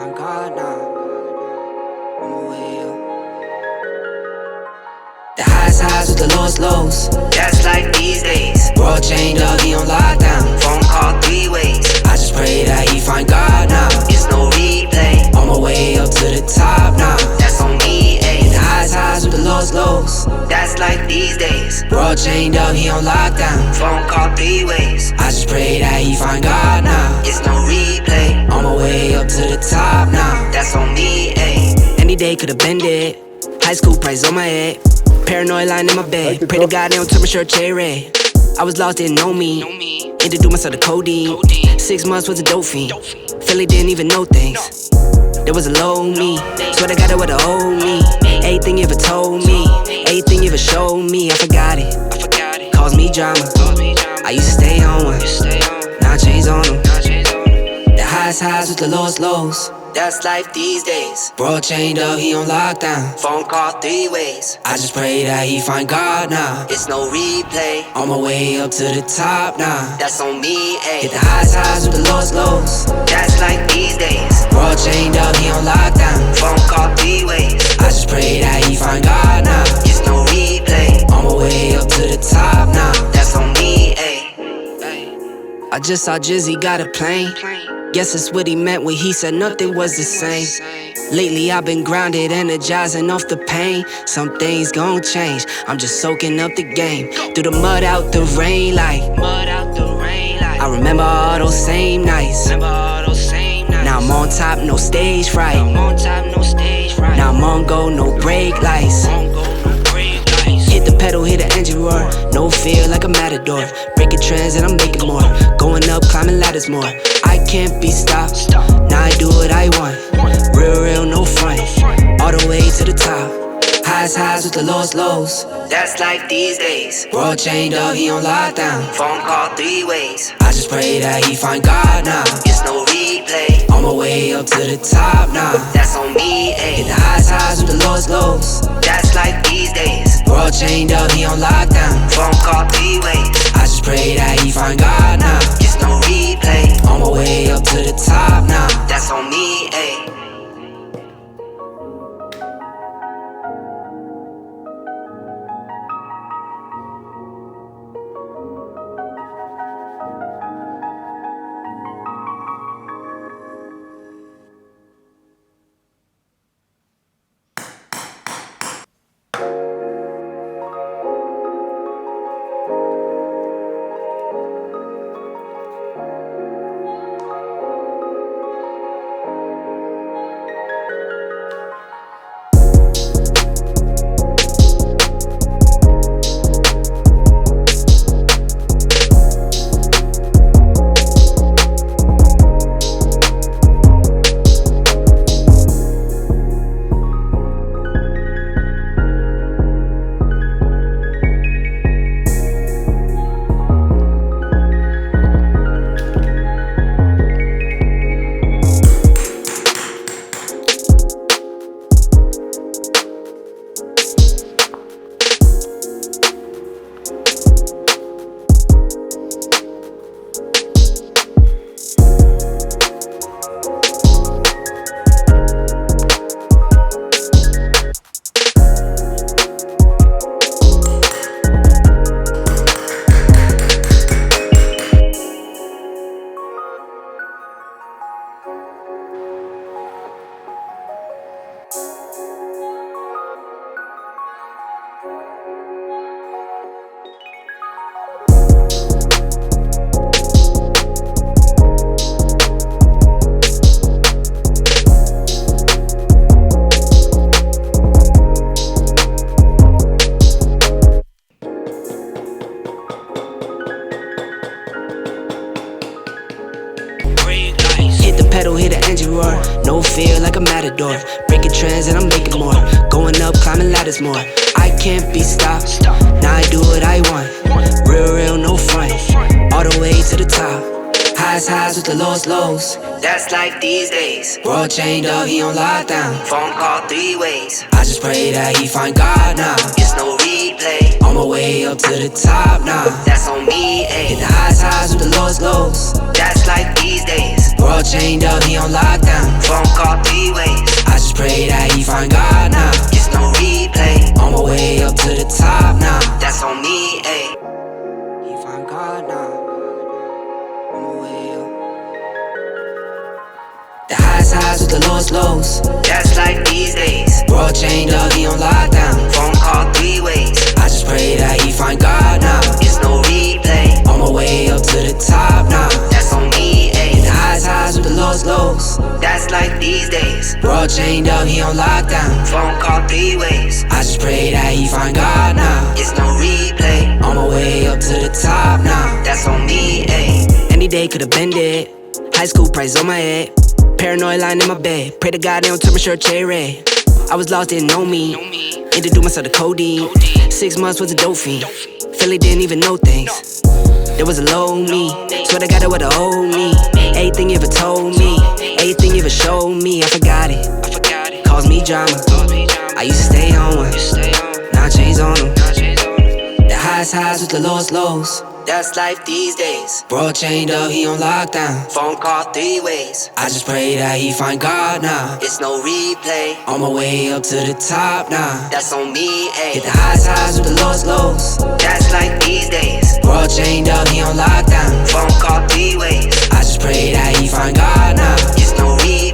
find God now. On my way up. The highs with the lows. That's life these days. World chained up, he on lockdown. Phone call 3 ways. I just pray that he find God now. It's no replay. On my way up to the top now. That's on me, ayy. The highs with the lows. That's life these days. World chained up, he on lockdown. Phone call 3 ways. I just pray that he find God now. It's no replay. On my way up to the top now. That's on me, ayy. Any day could've been dead. High school price on my head. Paranoid lying in my bed. Pray to God they don't turn my shirt cherry red. I was lost, didn't know me. Introduced myself to codeine. 6 months was a dope fiend. Philly didn't even know things. There was a low me. Swear to God that would've owed me. Everything you ever told me. Everything you ever showed me. I forgot it. Caused me drama. I used to stay on one. Now I changed on them. The highs with the lows. That's life these days. Bro chained up, he on lockdown. Phone call 3 ways. I just pray that he find God now. It's no replay. On my way up to the top now. That's on me, ayy. Hit the highs with the lows. That's life these days. Bro chained up, he on lockdown. Phone call 3 ways. I just pray that he find God now. It's no replay. On my way up to the top now. That's on me, ayy. I just saw Jizzy got a plane. Guess that's what he meant when he said nothing was the same. Lately I've been grounded, energizing off the pain. Some things gon' change, I'm just soaking up the game. Through the mud, out the rain like I remember all those same nights. Now I'm on top, no stage fright. Now I'm on go, no brake lights. Hit the pedal, hit the engine roar. No fear like a matador. Breaking trends and I'm making more. Going up, climbing ladders more. I can't be stopped. Now I do what I want. Real, no front. All the way to the top. Highs with the lows. That's life these days. World chained up, he on lockdown. Phone call 3 ways. I just pray that he find God now. It's no replay. On my way up to the top now. That's on me, ayy. Hit the highs with the lows. That's life these days. World chained up, he on lockdown. Phone call 3 ways. I just pray that he find God now. It's no replay. On my way up to the top now. That's on me, ayy. Pedal, hit the engine roar. No fear like a matador. Breaking trends and I'm making more. Going up, climbing ladders more. I can't be stopped. Now I do what I want. Real, no front. All the way to the top. highs with the lowest lows. That's life these days. World chained up, he on lockdown. Phone call 3 ways. I just pray that he find God now. It's no replay. On my way up to the top now. That's on me, ayy. Hit the highs with the lowest lows. That's life these days. World chained up, he on lockdown. Phone call 3 ways. I just pray that he find God now. It's no replay. On my way up to the top now. That's on me, ayy. He find God now. On my way up. The highs with the lowest lows. That's life these days. World chained up, he on lockdown. Phone call 3 ways. I just pray that he find God now. It's no replay. On my way up to the top now. That's on me, ayy. The highs with the lowest lows. That's life these days. World chained up, he on lockdown. Phone call 3 ways. I just pray that he find God now. It's no replay. On my way up to the top now. That's on me, ayy. Any day could've been dead. High school prices on my head. Paranoid lying in my bed. Pray to God they don't turn my shirt cherry red. I was lost, didn't know me. Introduced myself to codeine. 6 months was a dope fiend. Philly didn't even know things. There was a low me. Swear to God it would've owed me. Everything you ever told me. Everything you ever showed me. I forgot it. Caused me drama. I used to stay on one. Now I changed on them. The highs with the lowest lows. That's life these days. World chained up, he on lockdown. Phone call 3 ways. I just pray that he find God now. It's no replay. On my way up to the top now. That's on me, ayy. Hit the highs with the lowest lows. That's life these days. World chained up, he on lockdown. Phone call 3 ways. I just pray that he find God now. It's no replay.